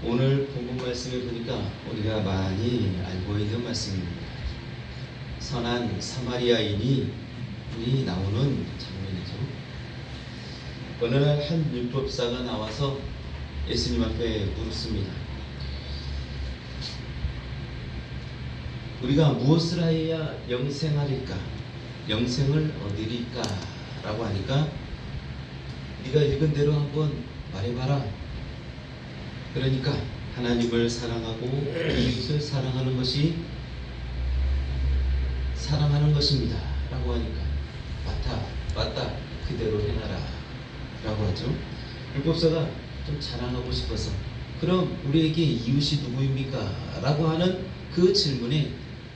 오늘 본문 말씀을 보니까 우리가 많이 알고 있는 말씀입니다. 선한 사마리아인이 나오는 장면이죠. 어느 날 한 율법사가 나와서 예수님 앞에 묻습니다. 우리가 무엇을 하여야 영생하리까? 영생을 얻으리까? 라고 하니까 네가 읽은 대로 한번 말해봐라. 그러니까 하나님을 사랑하고 이웃을 사랑하는 것이 사랑하는 것입니다. 라고 하니까 맞다 그대로 해놔라 라고 하죠. 율법사가 좀 자랑하고 싶어서 그럼 우리에게 이웃이 누구입니까? 라고 하는 그 질문에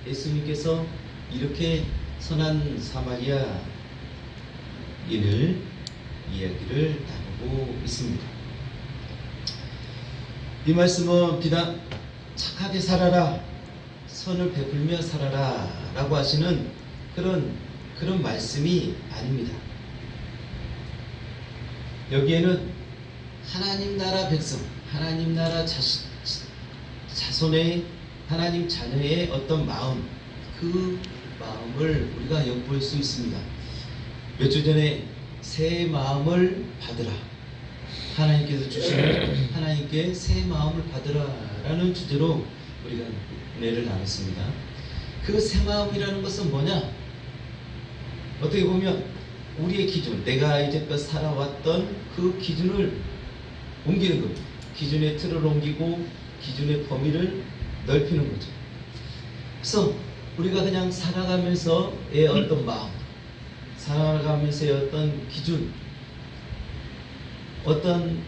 예수님께서 이렇게 선한 사마리아인을 이야기를 나누고 있습니다. 이 말씀은 비단 착하게 살아라, 선을 베풀며 살아라 라고 하시는 그런 말씀이 아닙니다. 여기에는 하나님 나라 백성, 하나님 나라 자손의 하나님 자녀의 어떤 마음, 그 마음을 우리가 엿볼 수 있습니다. 몇 주 전에 새 마음을 받으라, 하나님께서 주시는 하나님께 새 마음을 받으라라는 주제로 우리가 은혜를 나눴습니다. 그 새 마음이라는 것은 뭐냐? 어떻게 보면 우리의 기준, 내가 이제껏 살아왔던 그 기준을 옮기는 겁니다. 기준의 틀을 옮기고 기준의 범위를 넓히는 거죠. 그래서 우리가 그냥 살아가면서의 어떤 마음, 살아가면서의 어떤 기준, 어떤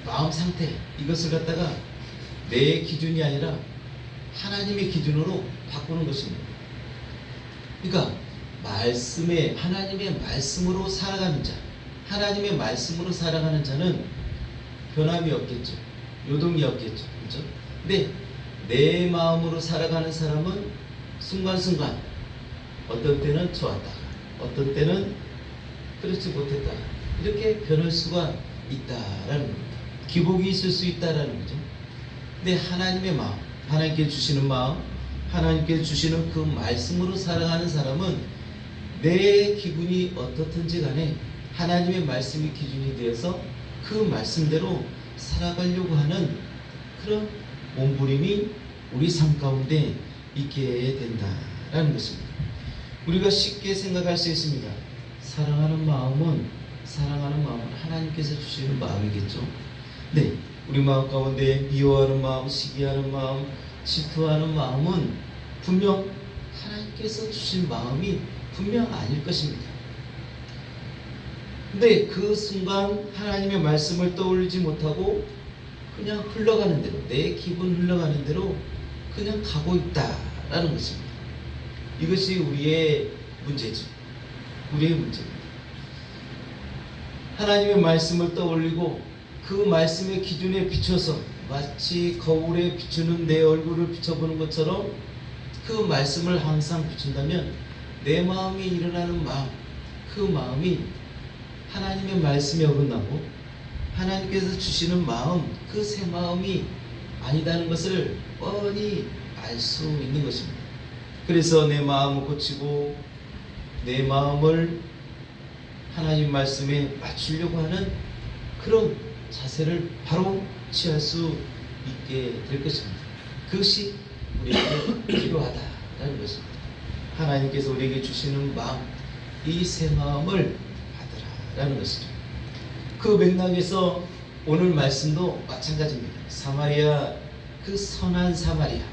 마음 상태, 이것을 갖다가 내 기준이 아니라 하나님의 기준으로 바꾸는 것입니다. 그러니까 하나님의 말씀으로 살아가는 자, 하나님의 말씀으로 살아가는 자는 변함이 없겠죠. 요동이 없겠죠. 그렇죠? 근데 내 마음으로 살아가는 사람은 순간순간 어떤 때는 좋았다가 어떤 때는 그렇지 못했다, 이렇게 변할 수가 있다라는 겁니다. 기복이 있을 수 있다라는 거죠. 근데 하나님의 마음, 하나님께 주시는 마음, 하나님께 주시는 그 말씀으로 살아가는 사람은 내 기분이 어떻든지 간에 하나님의 말씀이 기준이 되어서 그 말씀대로 살아가려고 하는 그런 몸부림이 우리 삶 가운데 있게 된다라는 것입니다. 우리가 쉽게 생각할 수 있습니다. 사랑하는 마음은 하나님께서 주시는 마음이겠죠. 네, 우리 마음 가운데 미워하는 마음, 시기하는 마음, 질투하는 마음은 분명 하나님께서 주신 마음이 분명 아닐 것입니다. 근데 그 순간 하나님의 말씀을 떠올리지 못하고 그냥 흘러가는 대로, 내 기분 흘러가는 대로 그냥 가고 있다라는 것입니다. 이것이 우리의 문제죠. 우리의 문제입니다. 하나님의 말씀을 떠올리고 그 말씀의 기준에 비춰서 마치 거울에 비추는 내 얼굴을 비춰보는 것처럼 그 말씀을 항상 비춘다면 내 마음이 일어나는 마음, 그 마음이 하나님의 말씀에 어긋나고 하나님께서 주시는 마음, 그 새 마음이 아니다는 것을 뻔히 알 수 있는 것입니다. 그래서 내 마음을 고치고 내 마음을 하나님 말씀에 맞추려고 하는 그런 자세를 바로 취할 수 있게 될 것입니다. 그것이 우리에게 필요하다라는 것입니다. 하나님께서 우리에게 주시는 마음, 이 새 마음을 받으라라는 것이죠. 그 맥락에서 오늘 말씀도 마찬가지입니다. 사마리아, 그 선한 사마리아,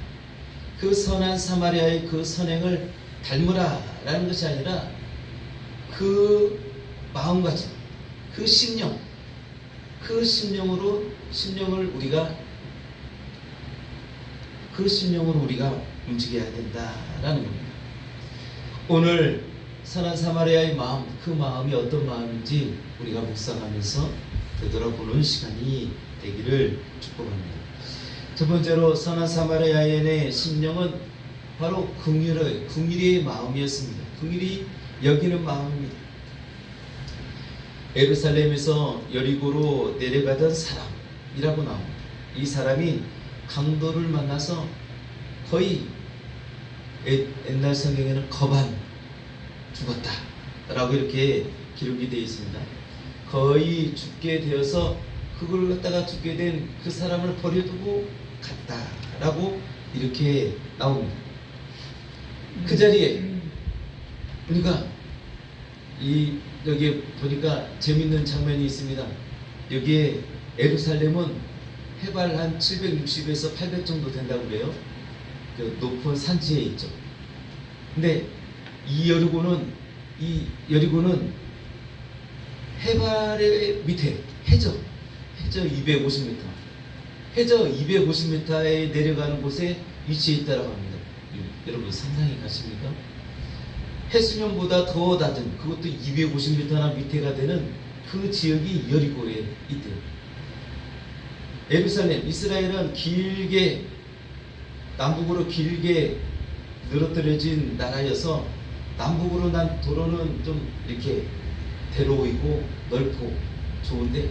그 선한 사마리아의 그 선행을 닮으라라는 것이 아니라 그 마음가짐, 그 심령, 그 심령을 우리가 움직여야 된다라는 겁니다. 오늘 선한 사마리아의 마음, 그 마음이 어떤 마음인지 우리가 묵상하면서 되돌아보는 시간이 되기를 축복합니다. 첫 번째로 선한 사마리아인의 심령은 바로 긍휼의 마음이었습니다. 긍휼히 여기는 마음입니다. 예루살렘에서 여리고로 내려가던 사람이라고 나옵니다. 이 사람이 강도를 만나서 거의 옛날 성경에는 거반 죽었다 라고 이렇게 기록이 되어 있습니다. 거의 죽게 되어서 그걸 갖다가 죽게 된 그 사람을 버려두고 갔다 라고 이렇게 나옵니다. 그 자리에 그러니까 여기 보니까 재밌는 장면이 있습니다. 여기에 예루살렘은 해발 한 760에서 800 정도 된다고 그래요. 그 높은 산지에 있죠. 근데 이 여리고는 해발의 밑에 해저 250m, 해저 250m에 내려가는 곳에 위치해 있다고 합니다. 여러분 상상이 가십니까? 해수면보다 더 낮은, 그것도 250m나 밑에가 되는 그 지역이 여리고에 있대요. 예루살렘, 이스라엘은 길게 남북으로 길게 늘어뜨려진 나라여서 남북으로 난 도로는 좀 이렇게 대로이고 넓고 좋은데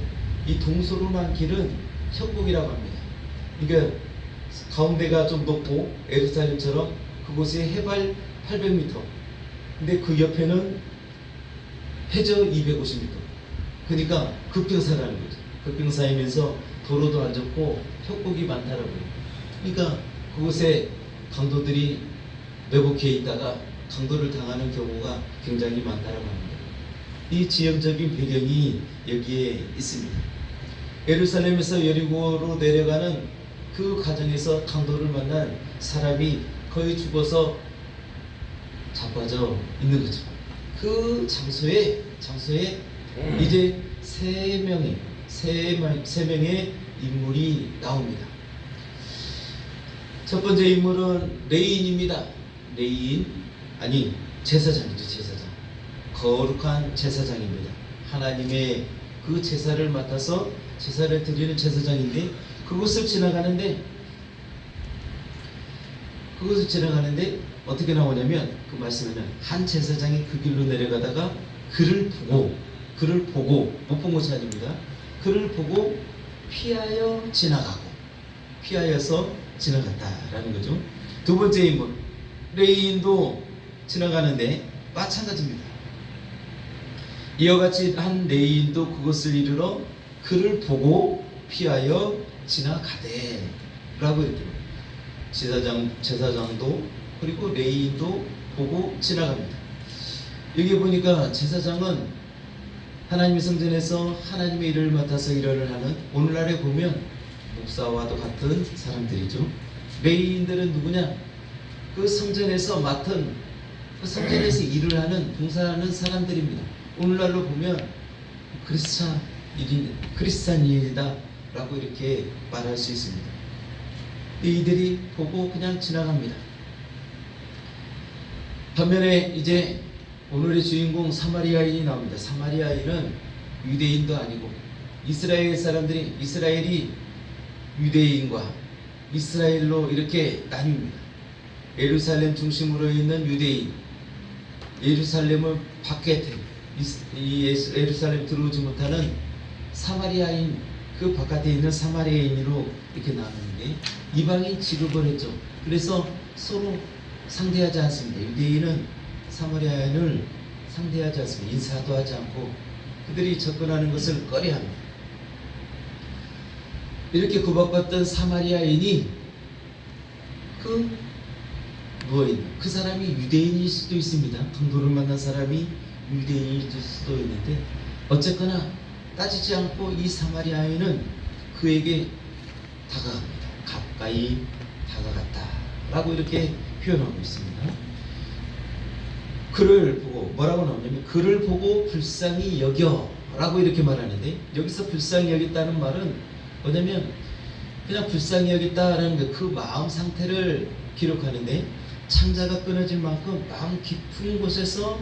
이 동서로 난 길은 협곡이라고 합니다. 그러니까 가운데가 좀 높고 예루살렘처럼 그곳에 해발 800m, 근데 그 옆에는 해저 250m. 그러니까 급경사라는 거죠. 급경사이면서 도로도 안 좋고 협곡이 많다라고요. 그러니까 그곳에 강도들이 매복해 있다가 강도를 당하는 경우가 굉장히 많다라고 합니다. 이 지형적인 배경이 여기에 있습니다. 예루살렘에서 여리고로 내려가는 그 과정에서 강도를 만난 사람이 거의 죽어서 자빠져 있는 거죠. 그 장소에 이제 세 명의 인물이 나옵니다. 첫 번째 인물은 레인입니다. 제사장이죠. 제사장. 거룩한 제사장입니다. 하나님의 그 제사를 맡아서 제사를 드리는 제사장인데 그곳을 지나가는데 어떻게 나오냐면 그 말씀에는 한 제사장이 그 길로 내려가다가 그를 보고 못 본 것이 아닙니다. 그를 보고 피하여서 지나갔다라는 거죠. 두 번째 인물 레인도 지나가는데 마찬가지입니다. 이와 같이 한 레인도 그것을 이르러 그를 보고 피하여 지나가되 라고 이렇게 제사장도 그리고 레인도 보고 지나갑니다. 여기 보니까 제사장은 하나님의 성전에서 하나님의 일을 맡아서 일을 하는, 오늘날에 보면 목사와도 같은 사람들이죠. 레인들은 누구냐? 그 성전에서 일을 하는, 봉사하는 사람들입니다. 오늘날로 보면 크리스찬이다 라고 이렇게 말할 수 있습니다. 이들이 보고 그냥 지나갑니다. 반면에 이제 오늘의 주인공 사마리아인이 나옵니다. 사마리아인은 유대인도 아니고 이스라엘이 유대인과 이스라엘로 이렇게 나뉩니다. 예루살렘 중심으로 있는 유대인, 예루살렘을 예루살렘 들어오지 못하는 사마리아인, 그 바깥에 있는 사마리아인으로 이렇게 나누는데 이방인 취급을 했죠. 그래서 서로 상대하지 않습니다. 유대인은 사마리아인을 상대하지 않습니다. 인사도 하지 않고 그들이 접근하는 것을 꺼려합니다. 이렇게 구박받던 사마리아인이 그 사람이 유대인일 수도 있습니다. 강도를 만난 사람이 유대인일 수도 있는데 어쨌거나 따지지 않고 이 사마리아인은 그에게 다가갑니다. 가까이 다가갔다 라고 이렇게 표현하고 있습니다. 그를 보고 뭐라고 나오냐면 그를 보고 불쌍히 여겨 라고 이렇게 말하는데, 여기서 불쌍히 여겼다는 말은 뭐냐면 그냥 불쌍히 여겼다라는 그 마음 상태를 기록하는데, 창자가 끊어질 만큼 마음 깊은 곳에서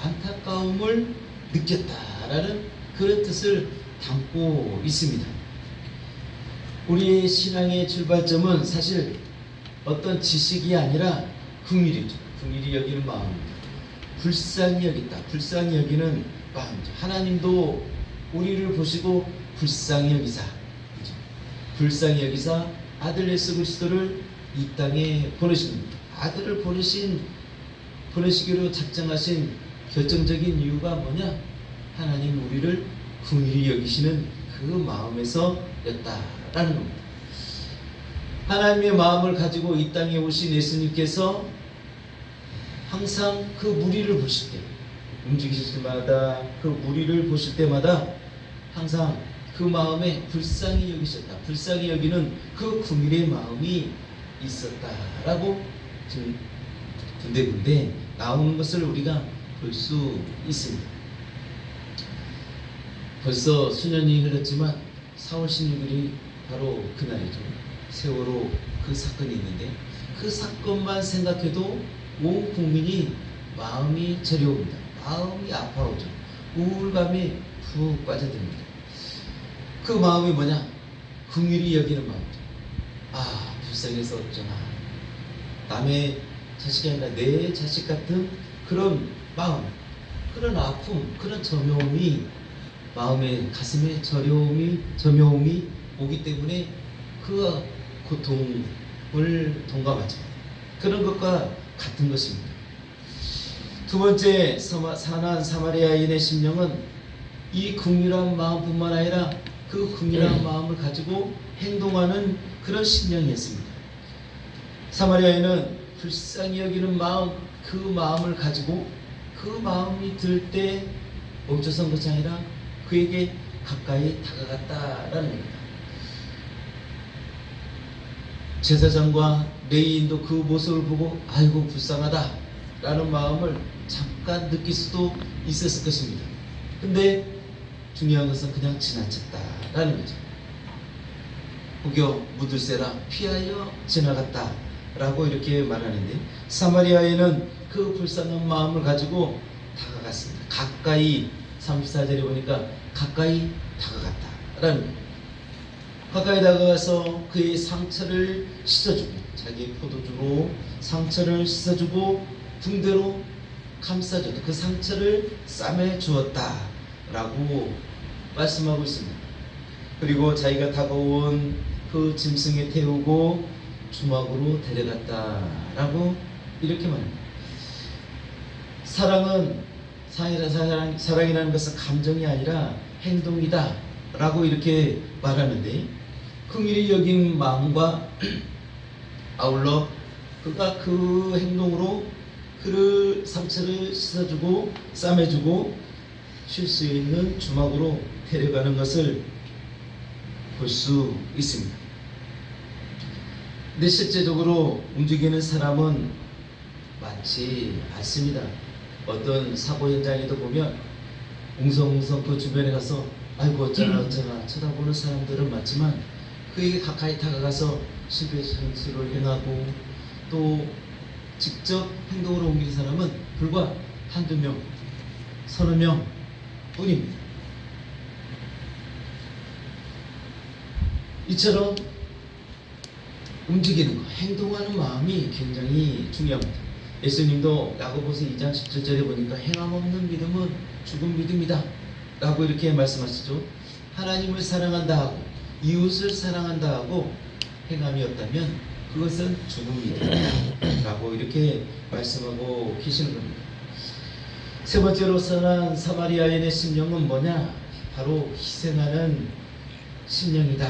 안타까움을 느꼈다라는 그런 뜻을 담고 있습니다. 우리의 신앙의 출발점은 사실 어떤 지식이 아니라 긍휼이죠. 긍휼히 여기는 마음입니다. 불쌍히 여긴다. 불쌍히 여기는 마음이죠. 하나님도 우리를 보시고 불쌍히 여기사. 그렇죠? 불쌍히 여기사 아들 예수 그리스도를 이 땅에 보내십니다. 아들을 보내시기로 작정하신 결정적인 이유가 뭐냐? 하나님 우리를 긍휼히 여기시는 그 마음에서였다라는 겁니다. 하나님의 마음을 가지고 이 땅에 오신 예수님께서 항상 그 무리를 보실 때, 움직이실 때마다 그 무리를 보실 때마다 항상 그 마음에 불쌍히 여기셨다. 불쌍히 여기는 그 긍휼의 마음이 있었다라고 군데군데 나오는 것을 우리가 볼 수 있습니다. 벌써 수년이 흘렀지만 4월 16일이 바로 그날이죠. 세월호 그 사건이 있는데 그 사건만 생각해도 온 국민이 마음이 저려옵니다. 마음이 아파오죠. 우울감이 푹 빠져듭니다. 그 마음이 뭐냐? 긍휼히 여기는 마음이죠. 아, 불쌍해서 어쩌나. 남의 자식이 아니라 내 자식 같은 그런 마음, 그런 아픔, 그런 점여움이 마음에, 가슴에 점여움이 오기 때문에 그 고통을 동감하죠. 그런 것과 같은 것입니다. 두 번째, 선한 사마리아인의 심령은 이 긍휼한 마음뿐만 아니라 그 긍휼한 마음을 가지고 행동하는 그런 심령이었습니다. 사마리아인은 불쌍히 여기는 마음, 그 마음을 가지고 그 마음이 들 때 멈춰선 것이 아니라 그에게 가까이 다가갔다라는 겁니다. 제사장과 레위인도 그 모습을 보고 아이고 불쌍하다 라는 마음을 잠깐 느낄 수도 있었을 것입니다. 근데 중요한 것은 그냥 지나쳤다라는 거죠. 혹여 묻을세라 피하여 지나갔다 라고 이렇게 말하는데, 사마리아에는 그 불쌍한 마음을 가지고 다가갔습니다. 가까이, 34절에 보니까 가까이 다가갔다라는 거예요. 가까이 다가가서 그의 상처를 씻어주고, 자기의 포도주로 상처를 씻어주고 붕대로 감싸주고 그 상처를 싸매 주었다 라고 말씀하고 있습니다. 그리고 자기가 다가온 그 짐승에 태우고 주막으로 데려갔다라고 이렇게 말합니다. 사랑이라는 것은 감정이 아니라 행동이다 라고 이렇게 말하는데, 긍휼히 여긴 마음과 아울러 그가 그 행동으로 그를 상처를 씻어주고 싸매주고 쉴 수 있는 주막으로 데려가는 것을 볼 수 있습니다. 근데 실제적으로 움직이는 사람은 많지 않습니다. 어떤 사고 현장에도 보면 웅성웅성 그 주변에 가서 아이고 어쩌나 쳐다보는 사람들은 많지만 그에게 가까이 다가가서 심폐소생술을 행하고 또 직접 행동으로 옮긴 사람은 불과 한두 명, 서너 명 뿐입니다. 이처럼 움직이는 것, 행동하는 마음이 굉장히 중요합니다. 예수님도 야고보서 2장 17절에 보니까 행함 없는 믿음은 죽은 믿음이다 라고 이렇게 말씀하시죠. 하나님을 사랑한다 하고 이웃을 사랑한다 하고 행함이 없다면 그것은 죽은 믿음이다 라고 이렇게 말씀하고 계시는 겁니다. 세 번째로 선한 사마리아인의 심령은 뭐냐? 바로 희생하는 심령이다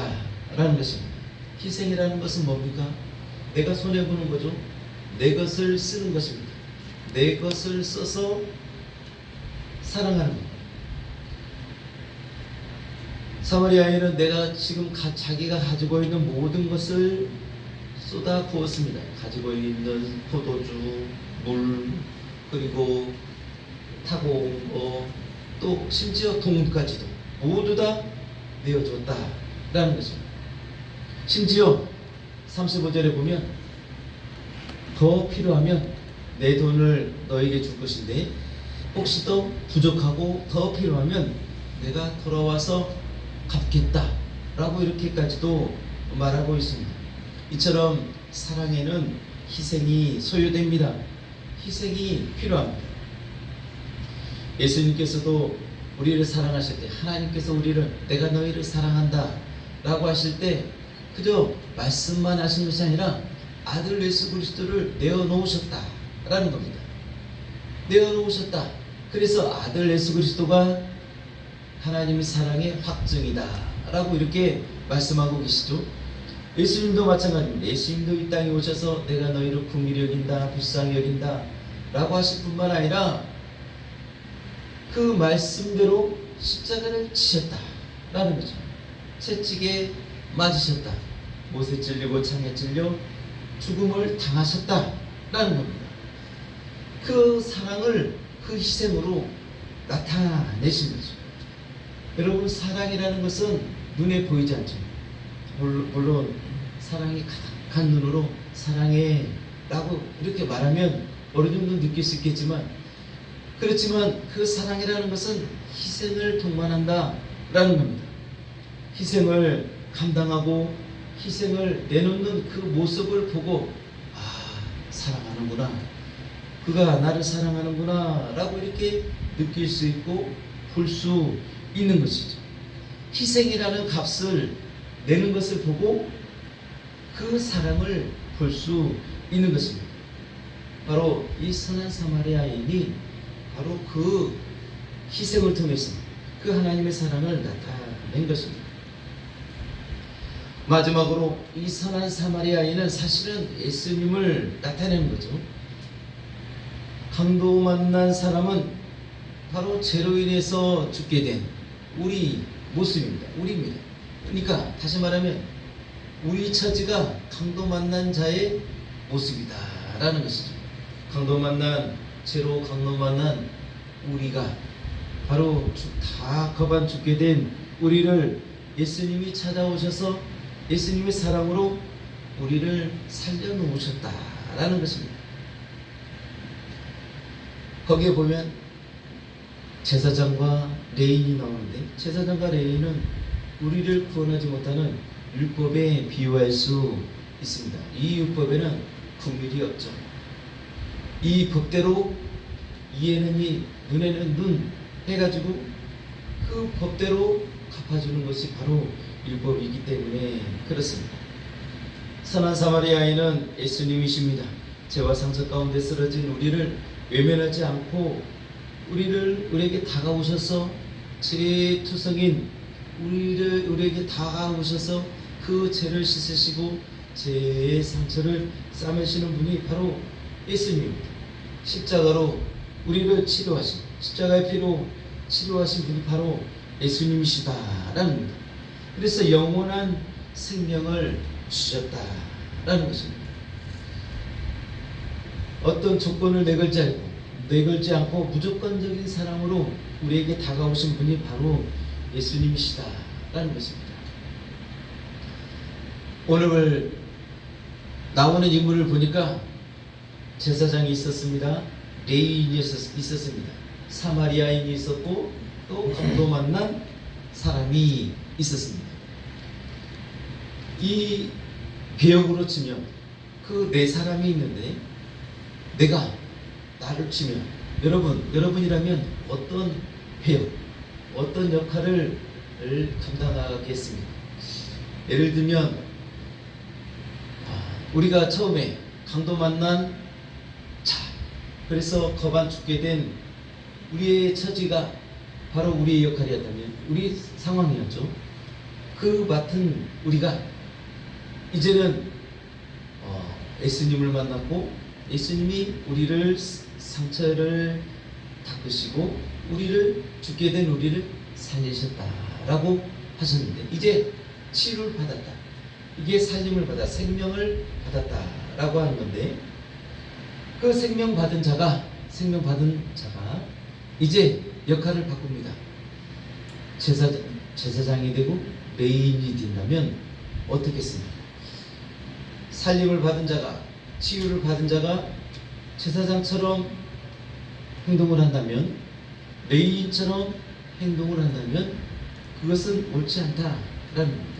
라는 것입니다. 희생이라는 것은 뭡니까? 내가 손해보는 거죠. 내 것을 쓰는 것입니다. 내 것을 써서 사랑하는 겁니다. 사마리아인은 내가 지금 자기가 가지고 있는 모든 것을 쏟아 부었습니다. 가지고 있는 포도주, 물, 그리고 타고 또 심지어 돈까지도 모두 다 내어줬다라는 것입니다. 심지어 35절에 보면 더 필요하면 내 돈을 너에게 줄 것인데 혹시 더 부족하고 더 필요하면 내가 돌아와서 갚겠다 라고 이렇게까지도 말하고 있습니다. 이처럼 사랑에는 희생이 소요됩니다. 희생이 필요합니다. 예수님께서도 우리를 사랑하실 때, 하나님께서 우리를 내가 너희를 사랑한다 라고 하실 때 그저 말씀만 하신 것이 아니라 아들 예수 그리스도를 내어놓으셨다라는 겁니다. 내어놓으셨다. 그래서 아들 예수 그리스도가 하나님의 사랑의 확증이다라고 이렇게 말씀하고 계시죠. 예수님도 마찬가지입니다. 예수님도 이 땅에 오셔서 내가 너희를 긍휼히 여긴다, 불쌍히 여긴다 라고 하실 뿐만 아니라 그 말씀대로 십자가를 지셨다라는 거죠. 채찍에 맞으셨다. 못에 찔리고 창에 찔려 죽음을 당하셨다라는 겁니다. 그 사랑을 그 희생으로 나타내신 거죠. 여러분, 사랑이라는 것은 눈에 보이지 않죠. 물론 사랑이 가득한 눈으로 사랑해 라고 이렇게 말하면 어느 정도 느낄 수 있겠지만, 그렇지만 그 사랑이라는 것은 희생을 동반한다 라는 겁니다. 희생을 감당하고 희생을 내놓는 그 모습을 보고 사랑하는구나, 그가 나를 사랑하는구나 라고 이렇게 느낄 수 있고 볼 수 있는 것이죠. 희생이라는 값을 내는 것을 보고 그 사랑을 볼 수 있는 것입니다. 바로 이 선한 사마리아인이 바로 그 희생을 통해서 그 하나님의 사랑을 나타낸 것입니다. 마지막으로 이 선한 사마리아인은 사실은 예수님을 나타내는 거죠. 강도 만난 사람은 바로 죄로 인해서 죽게 된 우리 모습입니다. 우리입니다. 그러니까 다시 말하면 우리 처지가 강도 만난 자의 모습이다 라는 것이죠. 강도 만난, 죄로 강도 만난 우리가 바로 다 거반 죽게 된 우리를 예수님이 찾아오셔서 예수님의 사랑으로 우리를 살려놓으셨다라는 것입니다. 거기에 보면 제사장과 레인이 나오는데, 제사장과 레인은 우리를 구원하지 못하는 율법에 비유할 수 있습니다. 이 율법에는 긍휼이 없죠. 이 법대로 이에는 이, 눈에는 눈 해가지고 그 법대로 갚아주는 것이 바로 율법이기 때문에 그렇습니다. 선한 사마리아인은 예수님이십니다. 죄와 상처 가운데 쓰러진 우리를 외면하지 않고 우리에게 다가오셔서 죄투성인 우리에게 다가오셔서 그 죄를 씻으시고 죄의 상처를 싸매시는 분이 바로 예수님입니다. 십자가로 우리를 치료하신, 십자가의 피로 치료하신 분이 바로 예수님이시다라는 겁니다. 그래서 영원한 생명을 주셨다라는 것입니다. 어떤 조건을 내걸지 않고 무조건적인 사랑으로 우리에게 다가오신 분이 바로 예수님이시다라는 것입니다. 오늘 나오는 인물을 보니까 제사장이 있었습니다. 레위인이 있었습니다. 사마리아인이 있었고 또 강도 만난 사람이 있었습니다. 이 배역으로 치면 그 네 사람이 있는데, 내가 나를 치면 여러분이라면 어떤 배역, 어떤 역할을 감당하겠습니까? 예를 들면 우리가 처음에 강도 만난 자, 그래서 거반 죽게 된 우리의 처지가 바로 우리의 역할이었다면, 우리 상황이었죠. 그 맡은 우리가 이제는 예수님을 만났고 예수님이 우리를 상처를 닦으시고 우리를 죽게 된 우리를 살리셨다라고 하셨는데, 이제 치유를 받았다, 이게 살림을 받아 생명을 받았다라고 하는 건데, 그 생명 받은 자가 이제 역할을 바꿉니다. 제사장이 되고 레인이 된다면 어떻겠습니까? 살림을 받은 자가, 치유를 받은 자가 제사장처럼 행동을 한다면, 레인처럼 행동을 한다면 그것은 옳지 않다라는 겁니다.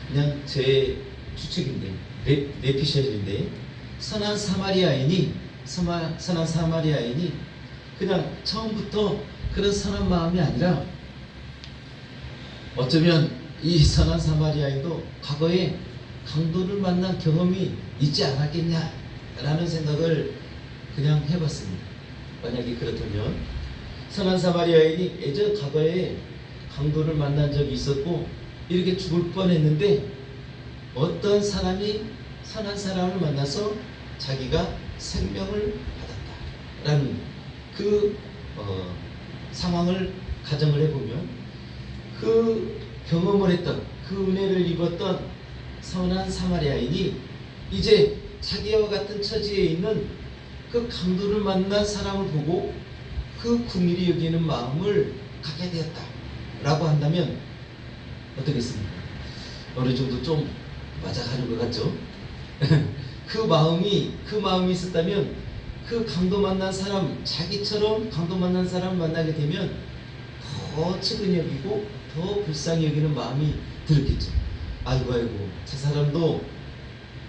그냥 제 추측인데, 내피셜인데, 선한 사마리아인이 그냥 처음부터 그런 선한 마음이 아니라 어쩌면 이 선한 사마리아인도 과거에 강도를 만난 경험이 있지 않았겠냐라는 생각을 그냥 해봤습니다. 만약에 그렇다면 선한 사마리아인이 예전 과거에 강도를 만난 적이 있었고 이렇게 죽을 뻔했는데 어떤 사람이 선한 사람을 만나서 자기가 생명을 받았다라는 그 상황을 가정을 해보면 그 경험을 했던 그 은혜를 입었던 선한 사마리아인이 이제 자기와 같은 처지에 있는 그 강도를 만난 사람을 보고 그 긍휼히 여기는 마음을 갖게 되었다라고 한다면 어떻겠습니까? 어느 정도 좀 맞아가는 것 같죠? 그 마음이 있었다면 그 강도 만난 사람, 자기처럼 강도 만난 사람 만나게 되면 더 측은히 여기고 더 불쌍히 여기는 마음이 들었겠죠. 아이고 저 사람도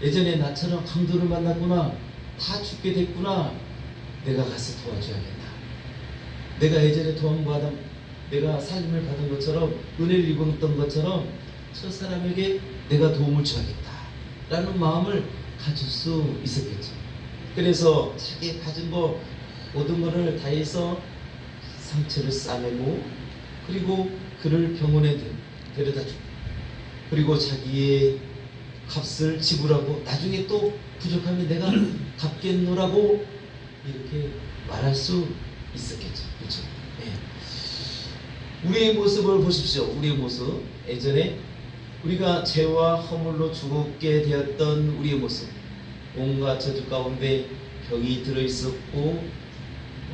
예전에 나처럼 강도를 만났구나, 다 죽게 됐구나, 내가 가서 도와줘야겠다. 내가 예전에 도움받은, 내가 살림을 받은 것처럼, 은혜를 입었던 것처럼 저 사람에게 내가 도움을 줘야겠다 라는 마음을 가질 수 있었겠죠. 그래서 자기 가진 거 모든 것을 다해서 상처를 싸매고, 그리고 그를 병원에 데려다 주고, 그리고 자기의 값을 지불하고 나중에 또 부족하면 내가 갚겠노라고 이렇게 말할 수 있었겠죠. 그렇죠? 네. 우리의 모습을 보십시오. 우리의 모습. 예전에 우리가 죄와 허물로 죽게 되었던 우리의 모습, 온갖 저주 가운데 병이 들어있었고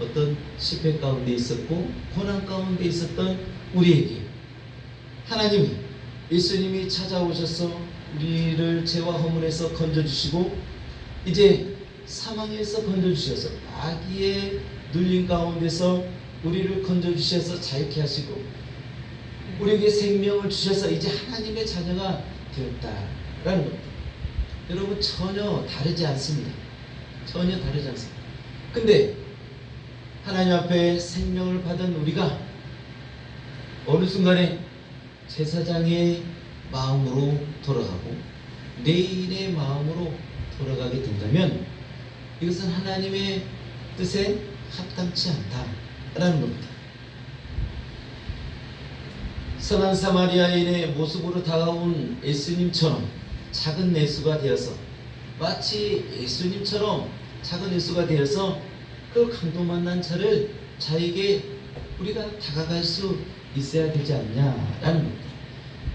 어떤 실패 가운데 있었고 고난 가운데 있었던 우리에게 하나님이, 예수님이 찾아오셔서 우리를 죄와 허물에서 건져주시고 이제 사망에서 건져주셔서 마귀의 눌림 가운데서 우리를 건져주셔서 자유케 하시고 우리에게 생명을 주셔서 이제 하나님의 자녀가 되었다라는 겁니다. 여러분, 전혀 다르지 않습니다. 전혀 다르지 않습니다. 근데 하나님 앞에 생명을 받은 우리가 어느 순간에 제사장의 마음으로 돌아가고 레인의 마음으로 돌아가게 된다면 이것은 하나님의 뜻에 합당치 않다라는 겁니다. 선한 사마리아인의 모습으로 다가온 예수님처럼 작은 예수가 되어서, 마치 예수님처럼 작은 예수가 되어서 그 강도 만난 자에게 우리가 다가갈 수 있어야 되지 않냐라는 겁니다.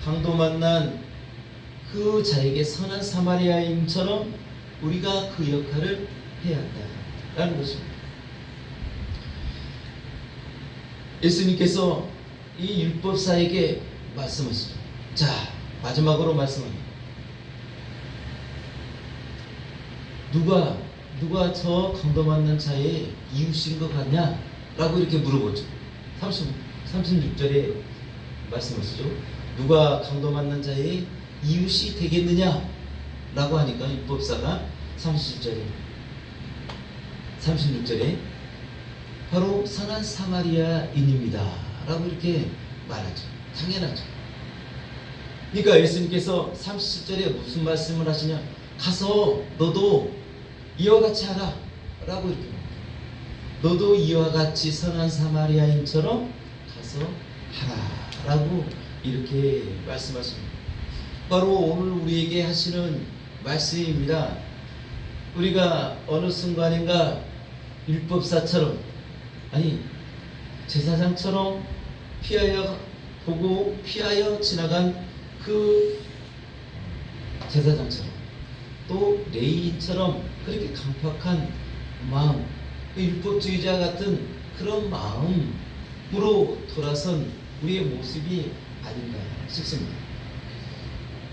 강도 만난 그 자에게 선한 사마리아인처럼 우리가 그 역할을 해야 한다라는 것입니다. 예수님께서 이 율법사에게 말씀하시죠. 자, 마지막으로 말씀합니다. 누가 저 강도 만난 자의 이웃인 것 같냐? 라고 이렇게 물어보죠. 36절에 말씀하시죠. 누가 강도 만난 자의 이웃이 되겠느냐? 라고 하니까 율법사가 36절에 바로 선한 사마리아인입니다 라고 이렇게 말하죠. 당연하죠. 그러니까 예수님께서 37절에 무슨 말씀을 하시냐? 가서 너도 이와 같이 하라 라고 이렇게 말합니다. 너도 이와 같이 선한 사마리아인처럼 가서 하라 라고 이렇게 말씀하십니다. 바로 오늘 우리에게 하시는 말씀입니다. 우리가 어느 순간인가 율법사처럼, 아니 제사장처럼 피하여 보고 피하여 지나간 그 제사장처럼, 또 레위인처럼 그렇게 강팍한 마음, 율법주의자 같은 그런 마음으로 돌아선 우리의 모습이 아닌가 싶습니다.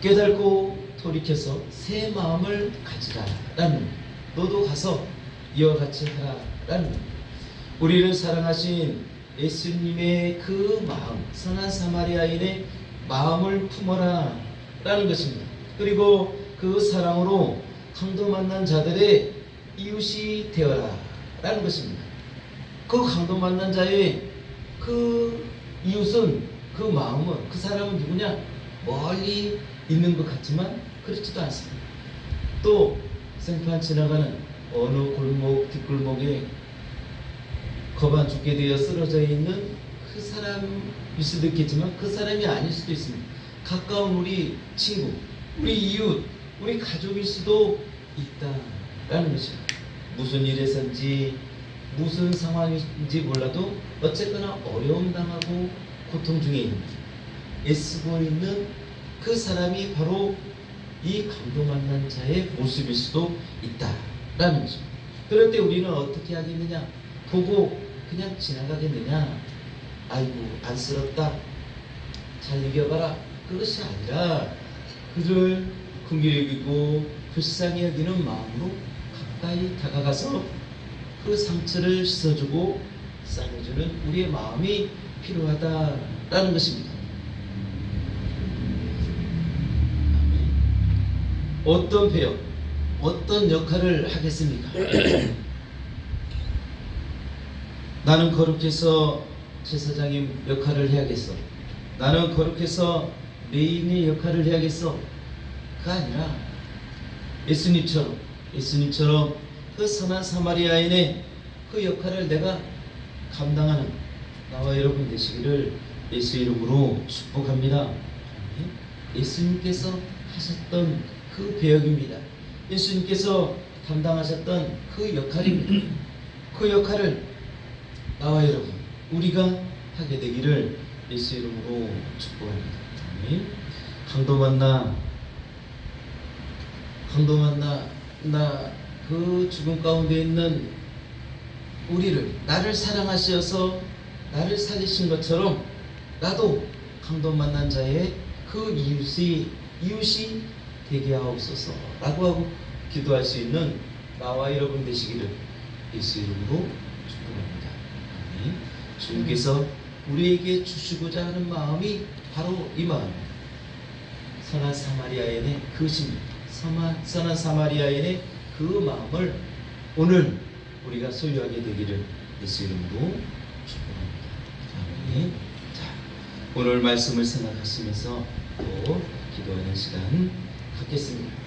깨닫고 돌이켜서 새 마음을 가지라라는, 너도 가서 이와 같이 하라라는, 우리를 사랑하신 예수님의 그 마음, 선한 사마리아인의 마음을 품어라 라는 것입니다. 그리고 그 사랑으로 강도 만난 자들의 이웃이 되어라 라는 것입니다. 그 강도 만난 자의 그 이웃은, 그 마음은, 그 사람은 누구냐? 멀리 있는 것 같지만 그렇지도 않습니다. 또 생판 지나가는 어느 골목 뒷골목에 거반 죽게 되어 쓰러져 있는 그 사람일 수도 있겠지만 그 사람이 아닐 수도 있습니다. 가까운 우리 친구, 우리 이웃, 우리 가족일 수도 있다라는 것입니다. 무슨 일에선지 무슨 상황인지 몰라도 어쨌거나 어려움 당하고 고통 중에 있는, 애쓰고 있는 그 사람이 바로 이 강도 만난 자의 모습일 수도 있다라는 것입니다. 그럴 때 우리는 어떻게 하겠느냐? 보고 그냥 지나가겠느냐? 아이고 안쓰럽다, 잘 이겨봐라, 그것이 아니라 그를 긍휼히 여기고 불쌍히 여기는 마음으로 가까이 다가가서 그 상처를 씻어주고 싸매주는 우리의 마음이 필요하다라는 것입니다. 어떤 배역, 어떤 역할을 하겠습니까? 나는 거룩해서 제사장님 역할을 해야겠어, 나는 거룩해서 레인의 역할을 해야겠어, 그가 아니라 예수님처럼 그 선한 사마리아인의 그 역할을 내가 감당하는 나와 여러분 되시기를 예수 이름으로 축복합니다. 예수님께서 하셨던 그 배역입니다. 예수님께서 담당하셨던 그 역할입니다. 그 역할을 나와 여러분 우리가 하게 되기를 예수 이름으로 축복합니다. 강도 만나 나 그 죽음 가운데 있는 우리를, 나를 사랑하셔서 나를 살리신 것처럼 나도 강도 만난 자의 그 이웃이 되게 하옵소서 라고 하고 기도할 수 있는 나와 여러분 되시기를 예수 이름으로 축복합니다. 주님께서 우리에게 주시고자 하는 마음이 바로 이 마음입니다. 선한 사마리아인의 그것입니다. 선한 사마리아인의 그 마음을 오늘 우리가 소유하게 되기를 예수 이름으로 축복합니다. 아멘. 자, 오늘 말씀을 생각하시면서 또 기도하는 시간 갖겠습니다.